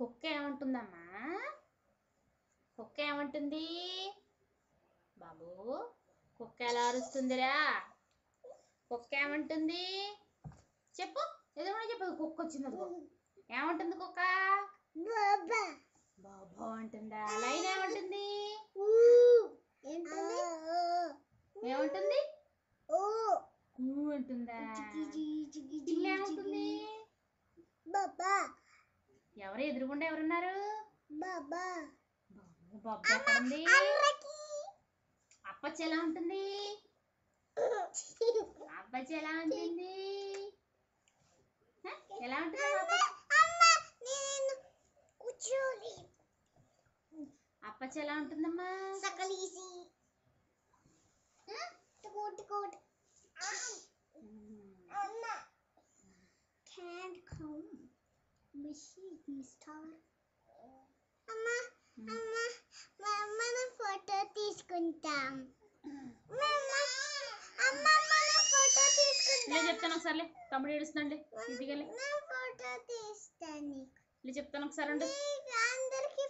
కుక్క ఏమంటుందమ్మా? కుక్క ఏమంటుంది బాబు? కుక్క ఎలా అరుస్తుందిరా? కుక్క ఏమంటుంది చెప్పు, ఎదురుగా చెప్పు. కుక్క వచ్చింది అదిగో. ఏమంటుంది కుక్క? బాబా అంటుందా? లైన్ ఏమంటుంది? ఏమంటుంది? అంటుందా? పిల్ల ఏమంటుంది? ఎవరు ఎదురుగుండా ఎవరున్నారు? బాబా ఎక్కడుంది? అప్పచ్చి ఎలా ఉంటుంది? అప్పచ్చి ఎలా ఉంటుంది? ఎలా ఉంటుంది అప్పచ్చి ఎలా ఉంటుందమ్మా? ఫోటో తీసుకుంటాం. చెప్తాను ఒకసారి. తమ్ముడు ఏడుస్తుందండి. ఇదిగలే ఫోటో తీస్తాను. చెప్తాను ఒకసారి. అందరికి